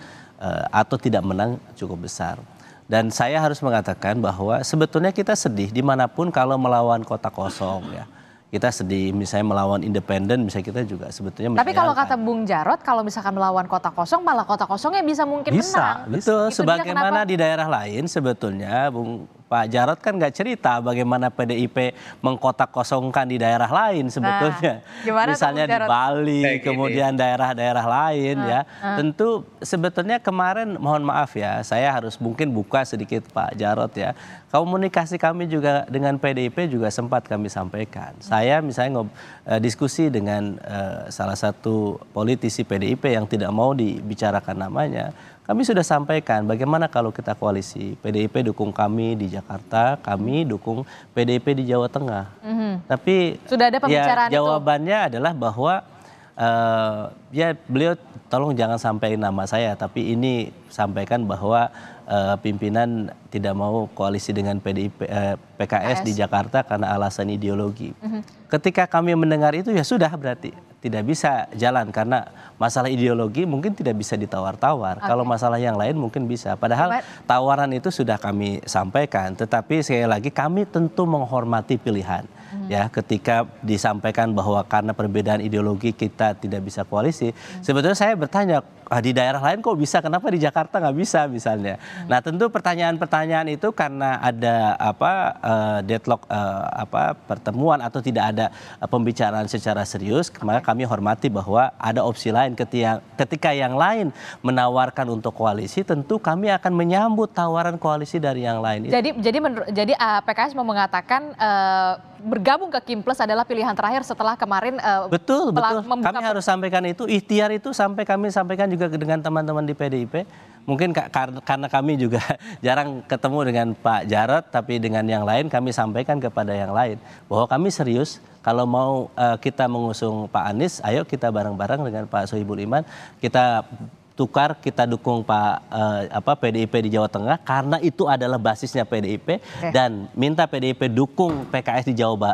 atau tidak menang cukup besar. Dan saya harus mengatakan bahwa sebetulnya kita sedih dimanapun kalau melawan kota kosong ya. Kita sedih, misalnya melawan independen, misalnya kita juga sebetulnya tapi kalau kata Bung Jarod, kalau misalkan melawan kota kosong, malah kota kosongnya bisa mungkin menang. Betul, sebagaimana di daerah lain sebetulnya, Pak Jarod kan nggak cerita bagaimana PDIP mengkotak kosongkan di daerah lain sebetulnya. Misalnya di Bali, kemudian daerah-daerah lain ya. Tentu sebetulnya kemarin, mohon maaf ya, saya harus mungkin buka sedikit Pak Jarod ya. Komunikasi kami juga dengan PDIP juga sempat kami sampaikan. Saya misalnya diskusi dengan salah satu politisi PDIP yang tidak mau dibicarakan namanya. Kami sudah sampaikan bagaimana kalau kita koalisi. PDIP dukung kami di Jakarta, kami dukung PDIP di Jawa Tengah. Tapi sudah ada pembicaraan ya, jawabannya adalah bahwa ya beliau tolong jangan sampaikan nama saya, tapi ini sampaikan bahwa pimpinan tidak mau koalisi dengan PKS di Jakarta karena alasan ideologi. Ketika kami mendengar itu ya sudah berarti tidak bisa jalan karena masalah ideologi mungkin tidak bisa ditawar-tawar. Kalau masalah yang lain mungkin bisa. Padahal tawaran itu sudah kami sampaikan, tetapi sekali lagi kami tentu menghormati pilihan. Ya, ketika disampaikan bahwa karena perbedaan ideologi kita tidak bisa koalisi, sebetulnya saya bertanya, di daerah lain kok bisa, kenapa di Jakarta nggak bisa misalnya. Nah, tentu pertanyaan-pertanyaan itu karena ada deadlock pertemuan atau tidak ada pembicaraan secara serius, maka kami hormati bahwa ada opsi lain. Ketika yang lain menawarkan untuk koalisi, tentu kami akan menyambut tawaran koalisi dari yang lain. Jadi PKS mau mengatakan bergabung ke Kim Plus adalah pilihan terakhir setelah kemarin betul. Kami harus sampaikan itu, ikhtiar itu kami sampaikan juga dengan teman-teman di PDIP. Mungkin karena kami juga jarang ketemu dengan Pak Jarod, tapi dengan yang lain kami sampaikan kepada yang lain bahwa kami serius kalau mau kita mengusung Pak Anies, ayo kita bareng-bareng dengan Pak Sohibul Iman, kita tukar, kita dukung PDIP di Jawa Tengah karena itu adalah basisnya PDIP dan minta PDIP dukung PKS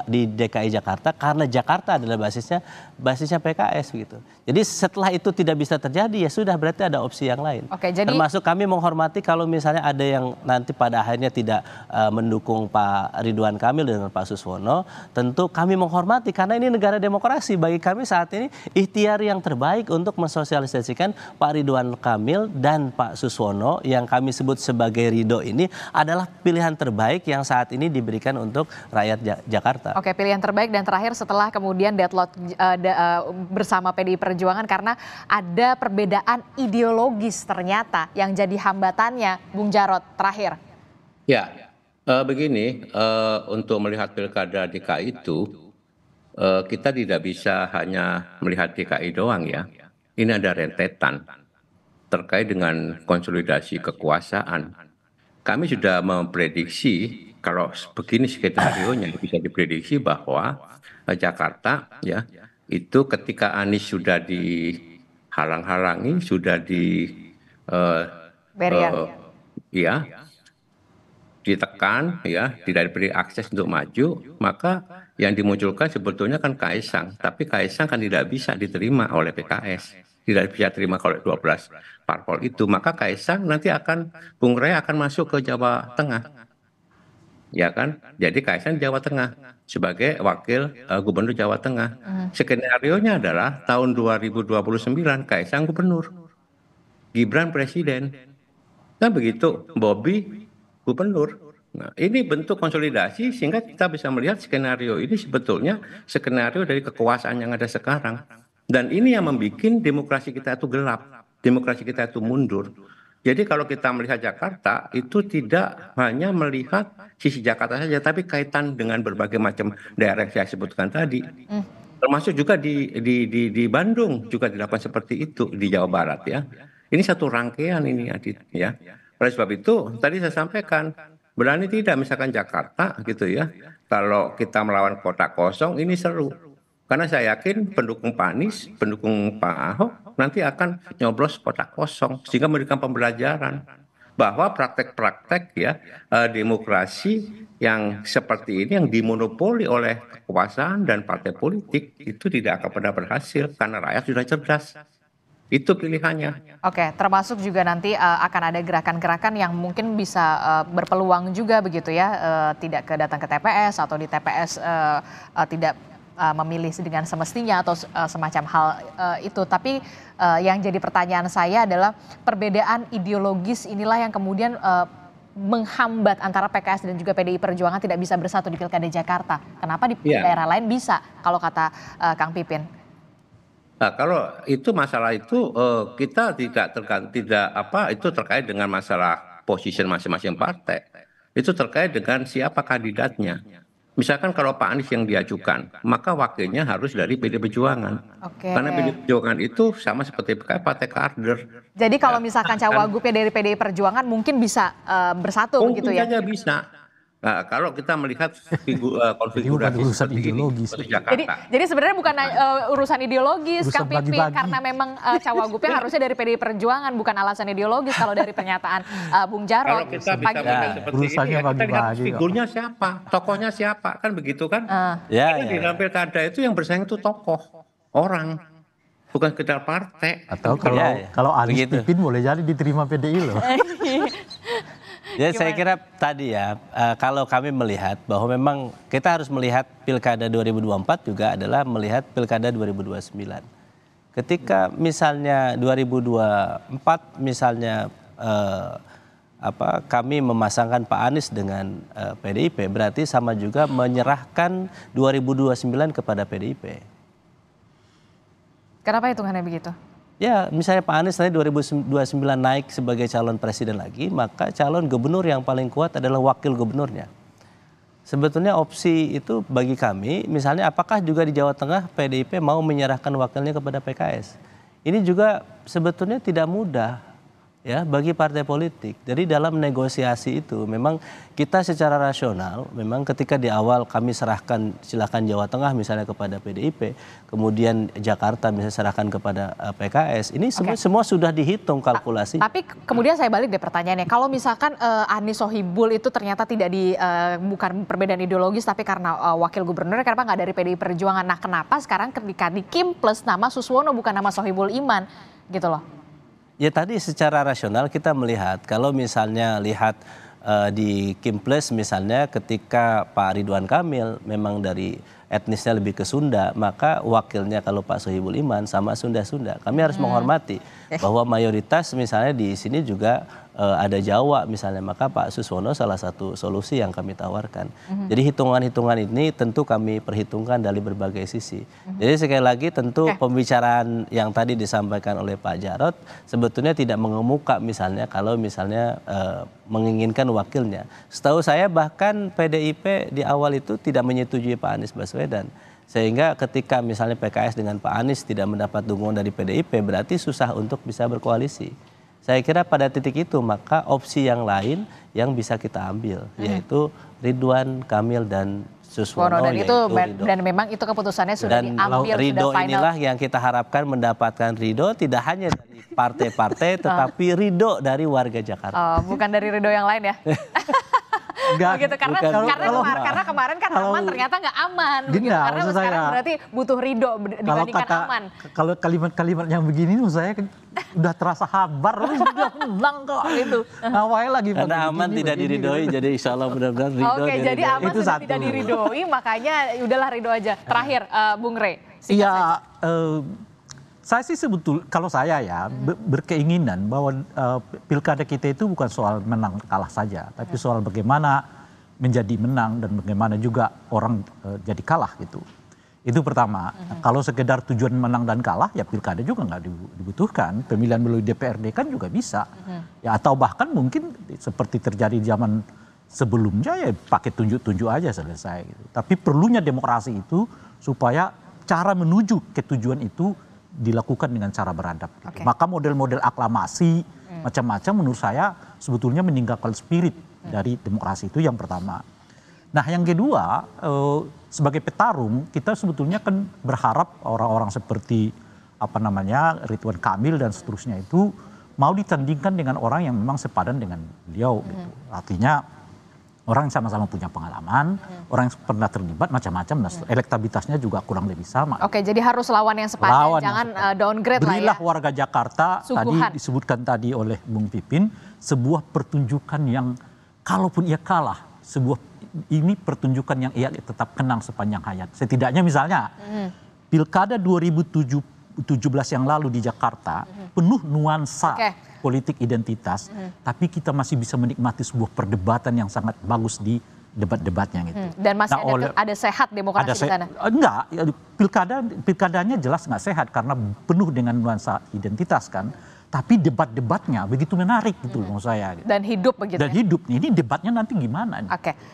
di DKI Jakarta karena Jakarta adalah basisnya PKS gitu. Jadi setelah itu tidak bisa terjadi, ya sudah, berarti ada opsi yang lain. Termasuk kami menghormati kalau misalnya ada yang nanti pada akhirnya tidak mendukung Pak Ridwan Kamil dengan Pak Suswono, tentu kami menghormati karena ini negara demokrasi. Bagi kami saat ini ikhtiar yang terbaik untuk mensosialisasikan Pak Ridwan Kamil dan Pak Suswono yang kami sebut sebagai Ridho ini adalah pilihan terbaik yang saat ini diberikan untuk rakyat Jakarta. Oke, pilihan terbaik dan terakhir setelah kemudian deadlock bersama PDI Perjuangan karena ada perbedaan ideologis ternyata yang jadi hambatannya, Bung Jarod, terakhir. Ya, begini, untuk melihat pilkada DKI itu, kita tidak bisa hanya melihat DKI doang ya. Ini ada rentetan terkait dengan konsolidasi kekuasaan. Kami sudah memprediksi kalau begini skenario-nya bisa diprediksi bahwa Jakarta ya itu ketika Anies sudah dihalang-halangi, sudah ditekan ya, tidak diberi akses untuk maju, maka yang dimunculkan sebetulnya kan Kaisang, tapi Kaisang kan tidak bisa diterima oleh PKS. Tidak bisa terima kalau 12 parpol itu, maka Kaisang nanti Bung Rey akan masuk ke Jawa Tengah, ya kan? Jadi Kaisang Jawa Tengah sebagai wakil gubernur Jawa Tengah. Skenario-nya adalah tahun 2029 Kaisang gubernur, Gibran presiden, kan begitu, Bobi gubernur. Nah, ini bentuk konsolidasi sehingga kita bisa melihat skenario ini sebetulnya skenario dari kekuasaan yang ada sekarang. Dan ini yang membuat demokrasi kita itu gelap, demokrasi kita itu mundur. Jadi kalau kita melihat Jakarta itu tidak hanya melihat sisi Jakarta saja, tapi kaitan dengan berbagai macam daerah yang saya sebutkan tadi. Termasuk juga di Bandung juga dilakukan seperti itu, di Jawa Barat ya. Ini satu rangkaian ini Adit ya. Oleh sebab itu tadi saya sampaikan, berani tidak misalkan Jakarta gitu ya. Kalau kita melawan kota kosong ini seru. Karena saya yakin pendukung Pak Anies, pendukung Pak Ahok nanti akan nyoblos kotak kosong sehingga memberikan pembelajaran bahwa praktek-praktek ya demokrasi yang seperti ini yang dimonopoli oleh kekuasaan dan partai politik itu tidak akan pernah berhasil karena rakyat sudah cerdas. Itu pilihannya. Oke, termasuk juga nanti akan ada gerakan-gerakan yang mungkin bisa berpeluang juga begitu ya, tidak datang ke TPS atau di TPS tidak memilih dengan semestinya atau semacam hal itu. Tapi yang jadi pertanyaan saya adalah perbedaan ideologis inilah yang kemudian menghambat antara PKS dan juga PDI Perjuangan tidak bisa bersatu di Pilkada Jakarta. Kenapa di daerah lain bisa kalau kata Kang Pipin? Nah, kalau itu masalah itu kita itu terkait dengan masalah position masing-masing partai. Itu terkait dengan siapa kandidatnya. Misalkan kalau Pak Anies yang diajukan, maka wakilnya harus dari PD Perjuangan. Karena PD Perjuangan itu sama seperti partai kader. Jadi kalau misalkan cawagupnya dari PDI Perjuangan mungkin bisa bersatu begitu ya? Mungkin saja bisa. Nah, kalau kita melihat konfigurasi urusan ideologis. Jadi sebenarnya bukan urusan ideologis, Kang Pipin, karena memang cawagupnya harusnya dari PDI Perjuangan, bukan alasan ideologis kalau dari pernyataan Bung Jarod. Kalau kita bisa melihat seperti ini, kita lihat figurnya siapa, tokohnya siapa, kan begitu kan? Karena di dalam pilkada itu yang bersaing itu tokoh. orang, bukan sekedar partai. Atau kalau Anies begitu. Pipin boleh jadi diterima PDI loh. Ya saya kira tadi ya, kalau kami melihat bahwa memang kita harus melihat pilkada 2024 juga adalah melihat pilkada 2029. Ketika misalnya 2024 misalnya kami memasangkan Pak Anies dengan PDIP, berarti sama juga menyerahkan 2029 kepada PDIP. Kenapa hitungannya begitu? Ya, misalnya Pak Anies nanti 2029 naik sebagai calon presiden lagi, maka calon gubernur yang paling kuat adalah wakil gubernurnya. Sebetulnya opsi itu bagi kami, misalnya apakah juga di Jawa Tengah PDIP mau menyerahkan wakilnya kepada PKS? Ini juga sebetulnya tidak mudah ya bagi partai politik. Jadi dalam negosiasi itu memang kita secara rasional, memang ketika di awal kami serahkan silakan Jawa Tengah misalnya kepada PDIP, kemudian Jakarta misalnya serahkan kepada PKS, ini semua sudah dihitung kalkulasi. Tapi kemudian saya balik deh pertanyaannya, kalau misalkan Anies Sohibul itu ternyata tidak bukan perbedaan ideologis tapi karena wakil gubernur, kenapa nggak dari PDI Perjuangan? Nah kenapa sekarang ketika di Kim plus nama Suswono bukan nama Sohibul Iman gitu loh? Ya tadi secara rasional kita melihat kalau misalnya lihat di Kim Plus misalnya ketika Pak Ridwan Kamil memang dari etnisnya lebih ke Sunda, maka wakilnya kalau Pak Sohibul Iman sama Sunda-Sunda. Kami harus menghormati bahwa mayoritas misalnya di sini juga ada Jawa misalnya, maka Pak Suswono salah satu solusi yang kami tawarkan. Jadi hitungan-hitungan ini tentu kami perhitungkan dari berbagai sisi. Jadi sekali lagi tentu pembicaraan yang tadi disampaikan oleh Pak Jarod sebetulnya tidak mengemuka misalnya kalau misalnya menginginkan wakilnya. Setahu saya bahkan PDIP di awal itu tidak menyetujui Pak Anies Baswedan. Sehingga ketika misalnya PKS dengan Pak Anies tidak mendapat dukungan dari PDIP berarti susah untuk bisa berkoalisi. Saya kira pada titik itu maka opsi yang lain yang bisa kita ambil yaitu Ridwan Kamil dan Suswono dan itu dan memang itu keputusannya sudah diambil, Ridho sudah final. Inilah yang kita harapkan mendapatkan ridho tidak hanya dari partai-partai tetapi ridho dari warga Jakarta. Bukan dari ridho yang lain ya. Enggak, gitu, karena kemarin kan aman ternyata nggak aman begitu. Karena sekarang berarti butuh ridho dibandingkan aman. Kalau kalimat-kalimat yang begini menurut saya udah terasa habar, sudah menang kok gitu. Ngawain lagi karena aman tidak diridhoi, jadi insya Allah benar-benar ridho. Oke, jadi aman sudah tidak diridhoi, makanya udahlah ridho aja. Terakhir, Bung Rey. Iya, saya sih kalau saya ya berkeinginan bahwa pilkada kita itu bukan soal menang kalah saja, tapi soal bagaimana menjadi menang dan bagaimana juga orang jadi kalah gitu. Itu pertama. Kalau sekedar tujuan menang dan kalah ya pilkada juga nggak dibutuhkan. Pemilihan melalui DPRD kan juga bisa. Ya atau bahkan mungkin seperti terjadi zaman sebelumnya ya pakai tunjuk-tunjuk aja selesai gitu. Tapi perlunya demokrasi itu supaya cara menuju ke tujuan itu dilakukan dengan cara beradab. Gitu. Maka model-model aklamasi macam-macam menurut saya sebetulnya meninggalkan spirit dari demokrasi itu yang pertama. Nah yang kedua sebagai petarung kita sebetulnya kan berharap orang-orang seperti Ridwan Kamil dan seterusnya itu mau ditandingkan dengan orang yang memang sepadan dengan beliau. Gitu. Artinya orang yang sama-sama punya pengalaman, orang yang pernah terlibat macam-macam, elektabilitasnya juga kurang lebih sama. Oke, jadi harus lawan yang sepadan, jangan downgrade lah ya. Berilah warga Jakarta, tadi disebutkan tadi oleh Bung Pipin, sebuah pertunjukan yang kalaupun ia kalah, ini pertunjukan yang ia tetap kenang sepanjang hayat. Setidaknya misalnya, Pilkada 2017 yang lalu di Jakarta, penuh nuansa politik identitas, tapi kita masih bisa menikmati sebuah perdebatan yang sangat bagus di debat-debatnya gitu. Dan masih ada sehat demokrasi di sana? Enggak, pilkadanya jelas nggak sehat karena penuh dengan nuansa identitas kan. Tapi debat-debatnya begitu menarik gitu menurut saya. Dan hidup begitu. Dan hidup, ini debatnya nanti gimana?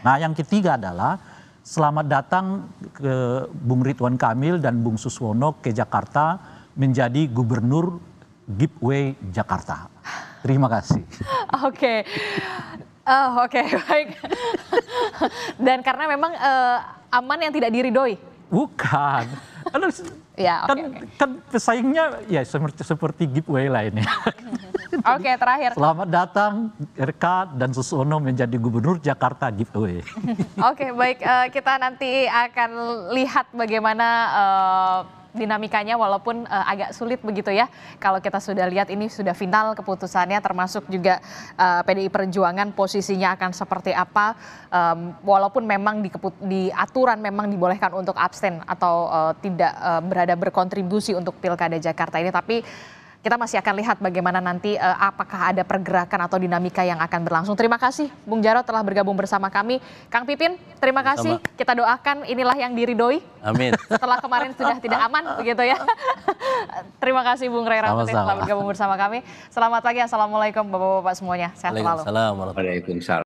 Nah yang ketiga adalah selamat datang ke Bung Ridwan Kamil dan Bung Suswono ke Jakarta menjadi gubernur giveaway Jakarta. Terima kasih. Oke, baik. Dan karena memang aman yang tidak diridhoi. Bukan. Kan pesaingnya ya seperti giveaway lainnya. Oke, terakhir. Selamat datang RK dan Suswono menjadi gubernur Jakarta giveaway. Oke, baik. Kita nanti akan lihat bagaimana dinamikanya walaupun agak sulit begitu ya. Kalau kita sudah lihat ini sudah final keputusannya, termasuk juga PDI Perjuangan posisinya akan seperti apa. Walaupun memang di aturan memang dibolehkan untuk abstain atau tidak berkontribusi untuk Pilkada Jakarta ini, tapi kita masih akan lihat bagaimana nanti apakah ada pergerakan atau dinamika yang akan berlangsung. Terima kasih Bung Jarod telah bergabung bersama kami. Kang Pipin, terima kasih. Kita doakan inilah yang diridhoi. Amin. Setelah kemarin sudah tidak aman begitu ya. Terima kasih Bung Ray Rangkuti telah bergabung bersama kami. Selamat pagi, assalamualaikum Bapak-bapak semuanya. Sehat selalu. Waalaikumsalam. Waalaikumsalam.